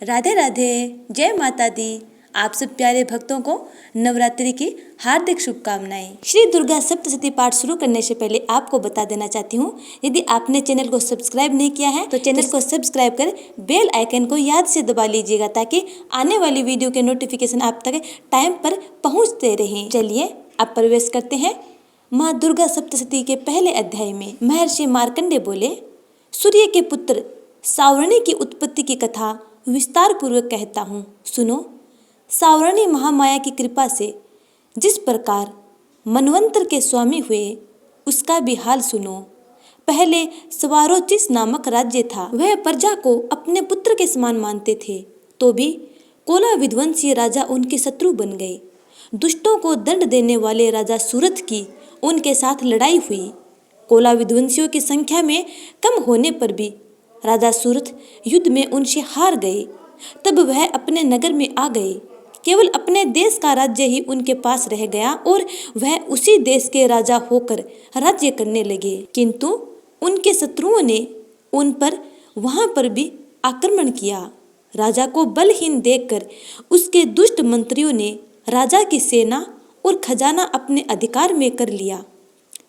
राधे राधे, जय माता दी। आप सब प्यारे भक्तों को नवरात्रि की हार्दिक शुभकामनाएं। श्री दुर्गा सप्तशती पाठ शुरू करने से पहले आपको बता देना चाहती हूँ, यदि आपने चैनल को सब्सक्राइब नहीं किया है तो चैनल को सब्सक्राइब कर बेल आइकन को याद से दबा लीजिएगा, ताकि आने वाली वीडियो के नोटिफिकेशन आप तक टाइम पर पहुँचते रहें। चलिए अब प्रवेश करते हैं माँ दुर्गा सप्तशती के पहले अध्याय में। महर्षि मार्कंडेय बोले, सूर्य के पुत्र सावर्णी की उत्पत्ति की कथा विस्तार पूर्वक कहता हूँ, सुनो। सावर्णी महामाया की कृपा से जिस प्रकार मनवंतर के स्वामी हुए, उसका भी हाल सुनो। पहले स्वारोचिस नामक राज्य था। वह प्रजा को अपने पुत्र के समान मानते थे, तो भी कोला विध्वंसी राजा उनके शत्रु बन गए। दुष्टों को दंड देने वाले राजा सूरथ की उनके साथ लड़ाई हुई। कोला विध्वंसियों की संख्या में कम होने पर भी राजा सूरथ युद्ध में उनसे हार गए। तब वह अपने नगर में आ गए। केवल अपने देश का राज्य ही उनके पास रह गया और वह उसी देश के राजा होकर राज्य करने लगे। किंतु उनके शत्रुओं ने उन पर वहां पर भी आक्रमण किया। राजा को बलहीन देखकर उसके दुष्ट मंत्रियों ने राजा की सेना और खजाना अपने अधिकार में कर लिया।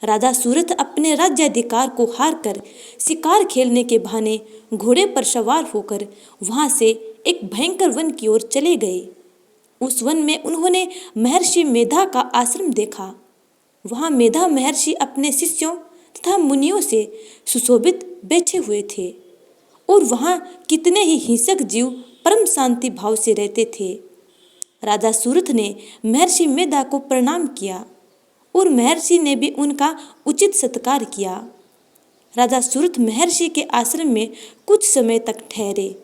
राजा सूरथ अपने राज्याधिकार को हारकर शिकार खेलने के बहाने घोड़े पर सवार होकर वहां से एक भयंकर वन की ओर चले गए। उस वन में उन्होंने महर्षि मेधा का आश्रम देखा। वहां मेधा महर्षि अपने शिष्यों तथा मुनियों से सुशोभित बैठे हुए थे और वहां कितने ही हिंसक जीव परम शांति भाव से रहते थे। राजा सूरथ ने महर्षि मेधा को प्रणाम किया और महर्षि ने भी उनका उचित सत्कार किया। राजा सूरथ महर्षि के आश्रम में कुछ समय तक ठहरे।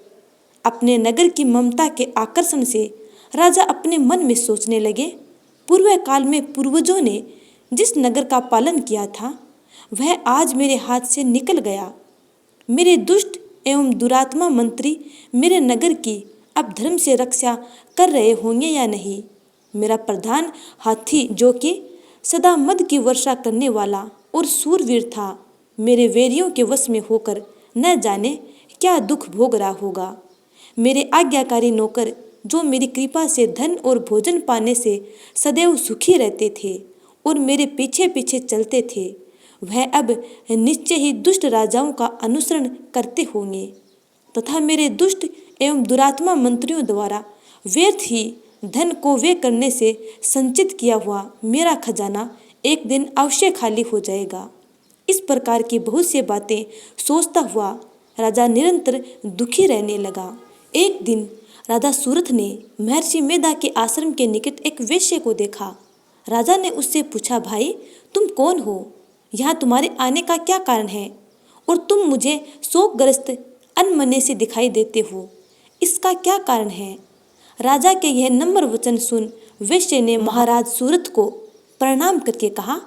अपने नगर की ममता के आकर्षण से राजा अपने मन में सोचने लगे, पूर्व काल में पूर्वजों ने जिस नगर का पालन किया था, वह आज मेरे हाथ से निकल गया। मेरे दुष्ट एवं दुरात्मा मंत्री मेरे नगर की अब धर्म से रक्षा कर रहे होंगे या नहीं। मेरा प्रधान हाथी, जो कि सदा मद की वर्षा करने वाला और सूरवीर था, मेरे वैरियों के वश में होकर न जाने क्या दुख भोग रहा होगा। मेरे आज्ञाकारी नौकर, जो मेरी कृपा से धन और भोजन पाने से सदैव सुखी रहते थे और मेरे पीछे पीछे चलते थे, वह अब निश्चय ही दुष्ट राजाओं का अनुसरण करते होंगे तथा मेरे दुष्ट एवं दुरात्मा मंत्रियों द्वारा व्यर्थ ही धन को व्यय करने से संचित किया हुआ मेरा खजाना एक दिन अवश्य खाली हो जाएगा। इस प्रकार की बहुत सी बातें सोचता हुआ राजा निरंतर दुखी रहने लगा। एक दिन राजा सूरथ ने महर्षि मेधा के आश्रम के निकट एक वेश्या को देखा। राजा ने उससे पूछा, भाई तुम कौन हो? यहाँ तुम्हारे आने का क्या कारण है? और तुम मुझे शोकग्रस्त अनमने से दिखाई देते हो, इसका क्या कारण है? राजा के यह नम्र वचन सुन वैश्य ने महाराज सूरथ को प्रणाम करके कहा।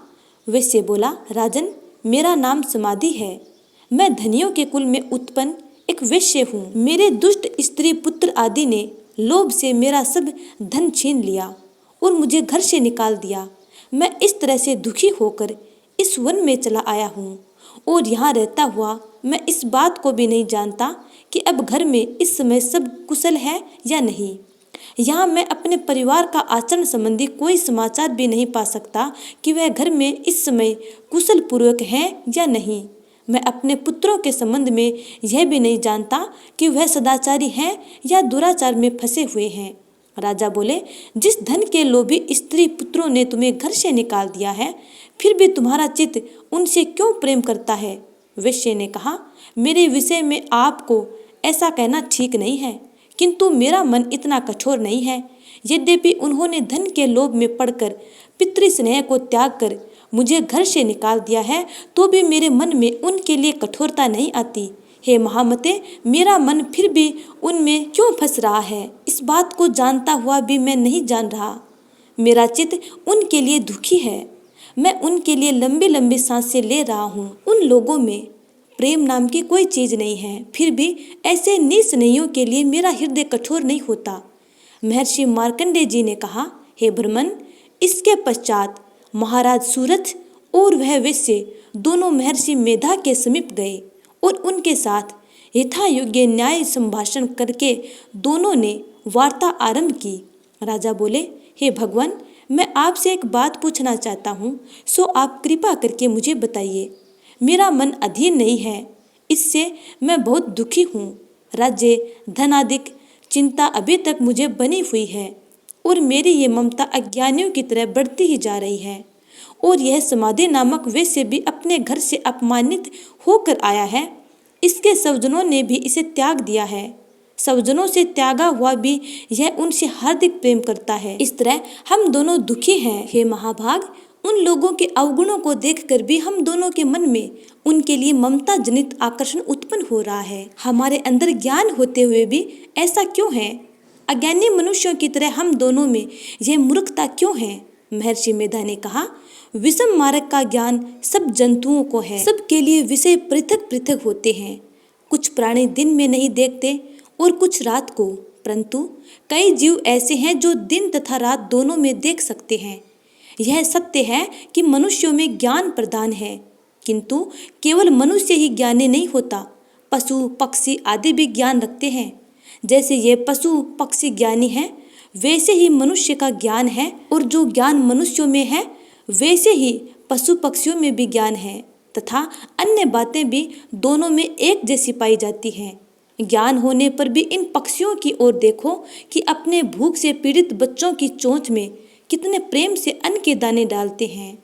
वैश्य बोला, राजन, मेरा नाम समाधि है। मैं धनियों के कुल में उत्पन्न एक वैश्य हूँ। मेरे दुष्ट स्त्री पुत्र आदि ने लोभ से मेरा सब धन छीन लिया और मुझे घर से निकाल दिया। मैं इस तरह से दुखी होकर इस वन में चला आया हूँ और यहाँ रहता हुआ मैं इस बात को भी नहीं जानता कि अब घर में इस समय सब कुशल है या नहीं। यहाँ मैं अपने परिवार का आचरण संबंधी कोई समाचार भी नहीं पा सकता कि वह घर में इस समय कुशल पूर्वक हैं या नहीं। मैं अपने पुत्रों के संबंध में यह भी नहीं जानता कि वह सदाचारी हैं या दुराचार में फंसे हुए हैं। राजा बोले, जिस धन के लोभी स्त्री पुत्रों ने तुम्हें घर से निकाल दिया है, फिर भी तुम्हारा चित्त उनसे क्यों प्रेम करता है? वैश्य ने कहा, मेरे विषय में आपको ऐसा कहना ठीक नहीं है, किंतु मेरा मन इतना कठोर नहीं है। यद्यपि उन्होंने धन के लोभ में पड़कर पितृ स्नेह को त्याग कर मुझे घर से निकाल दिया है, तो भी मेरे मन में उनके लिए कठोरता नहीं आती। हे महामते, मेरा मन फिर भी उनमें क्यों फंस रहा है, इस बात को जानता हुआ भी मैं नहीं जान रहा। मेरा चित्त उनके लिए दुखी है। मैं उनके लिए लंबी लंबी सांसें ले रहा हूँ। उन लोगों में प्रेम नाम की कोई चीज नहीं है, फिर भी ऐसे निस्नेहियों के लिए मेरा हृदय कठोर नहीं होता। महर्षि मार्कंडेय जी ने कहा, हे ब्रह्मन, इसके पश्चात महाराज सूरथ और वह वैश्य दोनों महर्षि मेधा के समीप गए और उनके साथ यथा योग्य न्याय संभाषण करके दोनों ने वार्ता आरंभ की। राजा बोले, हे भगवान, मैं आपसे एक बात पूछना चाहता हूँ, सो आप कृपा करके मुझे बताइए। मेरा मन अधीर नहीं है, इससे मैं बहुत दुखी हूँ। राज्य, धन आदि चिंता अभी तक मुझे बनी हुई है और मेरी ये ममता अज्ञानियों की तरह बढ़ती ही जा रही है। और यह समाधि नामक वैश्य भी अपने घर से अपमानित होकर आया है। इसके स्वजनों ने भी इसे त्याग दिया है। स्वजनों से त्यागा हुआ भी यह उनसे हार्दिक प्रेम करता है। इस तरह हम दोनों दुखी हैं। हे महाभाग, उन लोगों के अवगुणों को देखकर भी हम दोनों के मन में उनके लिए ममता जनित आकर्षण उत्पन्न हो रहा है। हमारे अंदर ज्ञान होते हुए भी ऐसा क्यों है? अज्ञानी मनुष्यों की तरह हम दोनों में यह मूर्खता क्यों है? महर्षि मेधा ने कहा, विषम मार्ग का ज्ञान सब जंतुओं को है। सबके लिए विषय पृथक पृथक होते हैं। कुछ प्राणी दिन में नहीं देखते और कुछ रात को, परंतु कई जीव ऐसे हैं जो दिन तथा रात दोनों में देख सकते हैं। यह सत्य है कि मनुष्यों में ज्ञान प्रधान है, किंतु केवल मनुष्य ही ज्ञानी नहीं होता। पशु पक्षी आदि भी ज्ञान रखते हैं। जैसे ये पशु पक्षी ज्ञानी हैं, वैसे ही मनुष्य का ज्ञान है, और जो ज्ञान मनुष्यों में है वैसे ही पशु पक्षियों में भी ज्ञान है, तथा अन्य बातें भी दोनों में एक जैसी पाई जाती हैं। ज्ञान होने पर भी इन पक्षियों की ओर देखो कि अपने भूख से पीड़ित बच्चों की चोंच में कितने प्रेम से अन्न के दाने डालते हैं।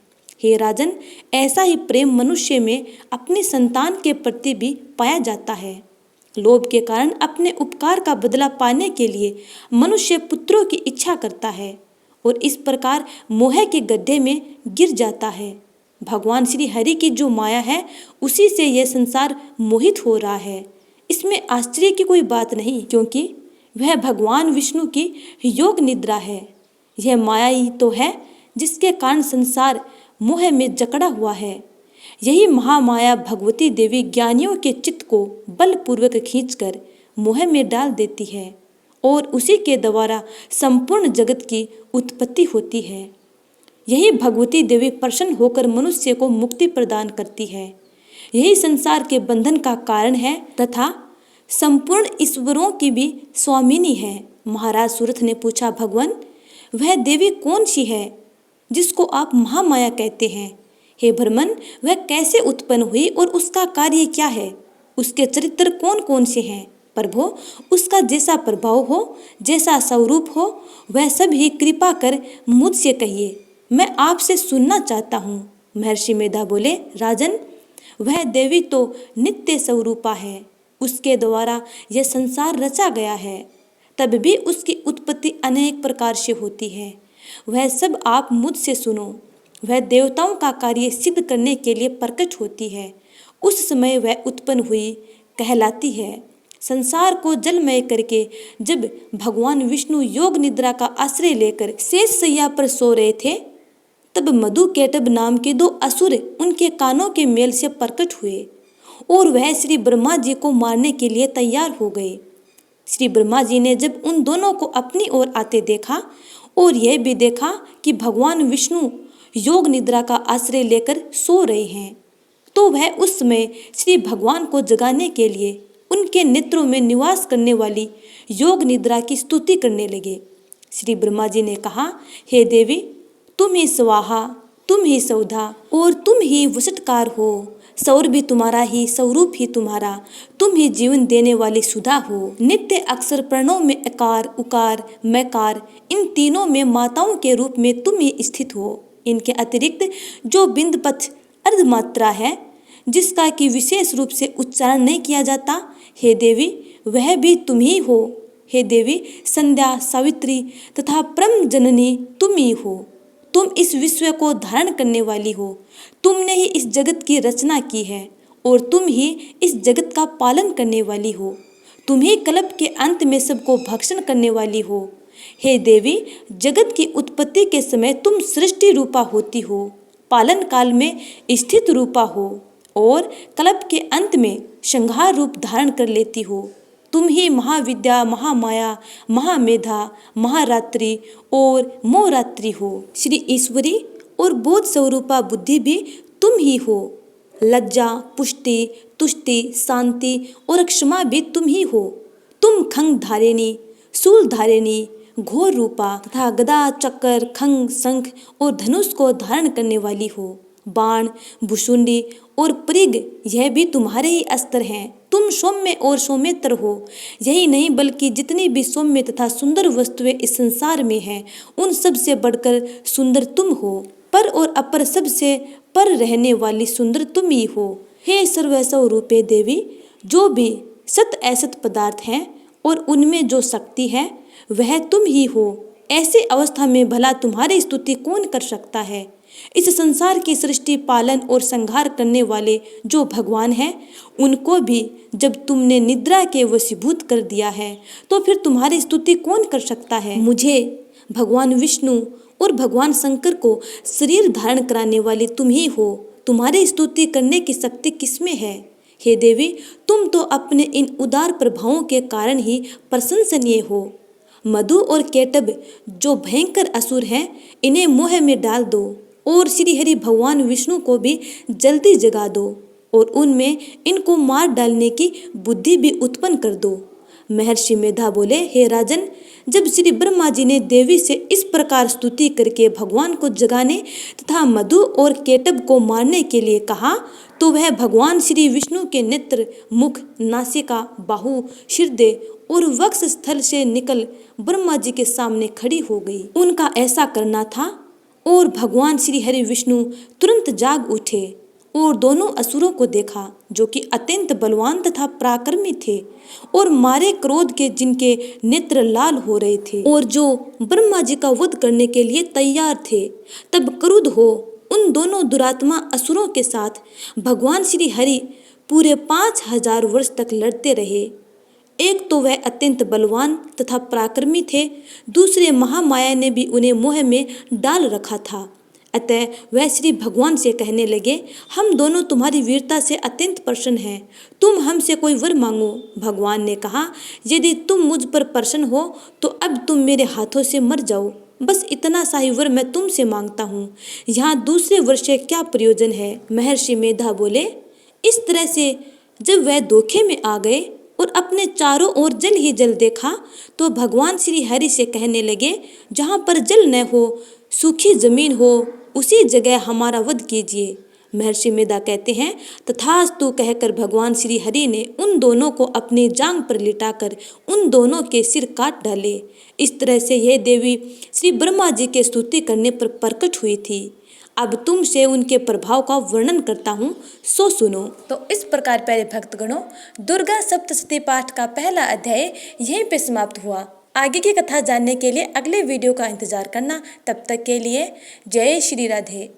हे राजन, ऐसा ही प्रेम मनुष्य में अपनी संतान के प्रति भी पाया जाता है। लोभ के कारण अपने उपकार का बदला पाने के लिए मनुष्य पुत्रों की इच्छा करता है और इस प्रकार मोह के गड्ढे में गिर जाता है। भगवान श्री हरि की जो माया है, उसी से यह संसार मोहित हो रहा है। इसमें आश्चर्य की कोई बात नहीं, क्योंकि वह भगवान विष्णु की योग निद्रा है। यह माया ही तो है जिसके कारण संसार मोह में जकड़ा हुआ है। यही महामाया भगवती देवी ज्ञानियों के चित्त को बलपूर्वक खींचकर मोह में डाल देती है और उसी के द्वारा संपूर्ण जगत की उत्पत्ति होती है। यही भगवती देवी प्रसन्न होकर मनुष्य को मुक्ति प्रदान करती है। यही संसार के बंधन का कारण है तथा संपूर्ण ईश्वरों की भी स्वामिनी है। महाराज सूरथ ने पूछा, भगवान, वह देवी कौन सी है जिसको आप महामाया कहते हैं? हे ब्रह्मन, वह कैसे उत्पन्न हुई और उसका कार्य क्या है? उसके चरित्र कौन कौन से हैं? प्रभो, उसका जैसा प्रभाव हो, जैसा स्वरूप हो, वह सब ही कृपा कर मुझसे कहिए, मैं आपसे सुनना चाहता हूँ। महर्षि मेधा बोले, राजन, वह देवी तो नित्य स्वरूपा है। उसके द्वारा यह संसार रचा गया है, तब भी उसकी उत्पत्ति अनेक प्रकार से होती है। वह सब आप मुझसे सुनो। वह देवताओं का कार्य सिद्ध करने के लिए प्रकट होती है। उस समय वह उत्पन्न हुई कहलाती है। संसार को जलमय करके जब भगवान विष्णु योग निद्रा का आश्रय लेकर शेष शैया पर सो रहे थे, तब मधु केटब नाम के दो असुर उनके कानों के मेल से प्रकट हुए और वह श्री ब्रह्मा जी को मारने के लिए तैयार हो गए। श्री ब्रह्मा जी ने जब उन दोनों को अपनी ओर आते देखा और यह भी देखा कि भगवान विष्णु योग निद्रा का आश्रय लेकर सो रहे हैं, तो वह उस समय श्री भगवान को जगाने के लिए उनके नेत्रों में निवास करने वाली योग निद्रा की स्तुति करने लगे। श्री ब्रह्मा जी ने कहा, हे देवी, तुम ही स्वाहा, तुम ही सौधा और तुम ही वसटकार हो। सौर भी तुम्हारा ही, स्वरूप ही तुम्हारा, तुम ही जीवन देने वाली सुधा हो। नित्य अक्षर प्रणव में अकार, उकार, मैकार, इन तीनों में माताओं के रूप में तुम ही स्थित हो। इनके अतिरिक्त जो बिंद पथ अर्धमात्रा है, जिसका कि विशेष रूप से उच्चारण नहीं किया जाता, हे देवी, वह भी तुम ही हो। हे देवी, संध्या, सावित्री तथा परम जननी तुम ही हो। तुम इस विश्व को धारण करने वाली हो। तुमने ही इस जगत की रचना की है और तुम ही इस जगत का पालन करने वाली हो। तुम ही कल्प के अंत में सबको भक्षण करने वाली हो। हे देवी, जगत की उत्पत्ति के समय तुम सृष्टि रूपा होती हो, पालन काल में स्थित रूपा हो और कल्प के अंत में संहार रूप धारण कर लेती हो। तुम ही महाविद्या, महामाया, महामेधा, महारात्रि और मोहरात्रि हो। श्री ईश्वरी और बोध स्वरूपा बुद्धि भी तुम ही हो। लज्जा, पुष्टि, तुष्टि, शांति और क्षमा भी तुम ही हो। तुम खंग धारिणी, शूल धारिणी, घोर रूपा तथा गदा, चक्र, खंग, शंख और धनुष को धारण करने वाली हो। बाण, भुशुंडी और परिग यह भी तुम्हारे ही अस्त्र हैं। तुम सौम्य और सौम्यतर हो। यही नहीं बल्कि जितनी भी सौम्य तथा सुंदर वस्तुएं इस संसार में हैं, उन सब से बढ़कर सुंदर तुम हो। पर और अपर सबसे पर रहने वाली सुंदर तुम ही हो। हे सर्वस्व रूपे देवी, जो भी सत असत पदार्थ हैं और उनमें जो शक्ति है वह तुम ही हो। ऐसे अवस्था में भला तुम्हारी स्तुति कौन कर सकता है। इस संसार की सृष्टि, पालन और संहार करने वाले जो भगवान हैं, उनको भी जब तुमने निद्रा के वशीभूत कर दिया है तो फिर तुम्हारी स्तुति कौन कर सकता है। मुझे, भगवान विष्णु और भगवान शंकर को शरीर धारण कराने वाले तुम ही हो। तुम्हारी स्तुति करने की शक्ति किसमें है। हे देवी, तुम तो अपने इन उदार प्रभावों के कारण ही प्रशंसनीय हो। मधु और केटब जो भयंकर असुर हैं, इन्हें मोह में डाल दो और श्री हरि भगवान विष्णु को भी जल्दी जगा दो और उनमें इनको मार डालने की बुद्धि भी उत्पन्न कर दो। महर्षि मेधा बोले, हे राजन, जब श्री ब्रह्मा जी ने देवी से इस प्रकार स्तुति करके भगवान को जगाने तथा मधु और केटब को मारने के लिए कहा तो वह भगवान श्री विष्णु के नेत्र, मुख, नासिका, बाहु, हृदय और वक्ष स्थल से निकल ब्रह्मा जी के सामने खड़ी हो गई। उनका ऐसा करना था और भगवान श्री हरि विष्णु तुरंत जाग उठे और दोनों असुरों को देखा जो कि अत्यंत बलवान तथा पराक्रमी थे और मारे क्रोध के जिनके नेत्र लाल हो रहे थे और जो ब्रह्मा जी का वध करने के लिए तैयार थे। तब क्रुद्ध हो उन दोनों दुरात्मा असुरों के साथ भगवान श्री हरि पूरे 5000 वर्ष तक लड़ते रहे। एक तो वह अत्यंत बलवान तथा पराक्रमी थे, दूसरे महामाया ने भी उन्हें मोह में डाल रखा था। अतः वह श्री भगवान से कहने लगे, हम दोनों तुम्हारी वीरता से अत्यंत प्रसन्न हैं, तुम हमसे कोई वर मांगो। भगवान ने कहा, यदि तुम मुझ पर प्रसन्न हो तो अब तुम मेरे हाथों से मर जाओ। बस इतना सा ही वर मैं तुमसे मांगता हूँ, यहाँ दूसरे वर से क्या प्रयोजन है। महर्षि मेधा बोले, इस तरह से जब वह धोखे में आ गए और अपने चारों ओर जल ही जल देखा तो भगवान श्री हरि से कहने लगे, जहाँ पर जल न हो, सूखी जमीन हो, उसी जगह हमारा वध कीजिए। महर्षि मेधा कहते हैं, तथास्तु कहकर भगवान श्री हरि ने उन दोनों को अपनी जांग पर लिटाकर उन दोनों के सिर काट डाले। इस तरह से यह देवी श्री ब्रह्मा जी के स्तुति करने पर प्रकट हुई थी। अब तुमसे उनके प्रभाव का वर्णन करता हूँ, सो सुनो। तो इस प्रकार प्यारे भक्तगणों, दुर्गा सप्तशती पाठ का पहला अध्याय यहीं पे समाप्त हुआ। आगे की कथा जानने के लिए अगले वीडियो का इंतजार करना। तब तक के लिए जय श्री राधे।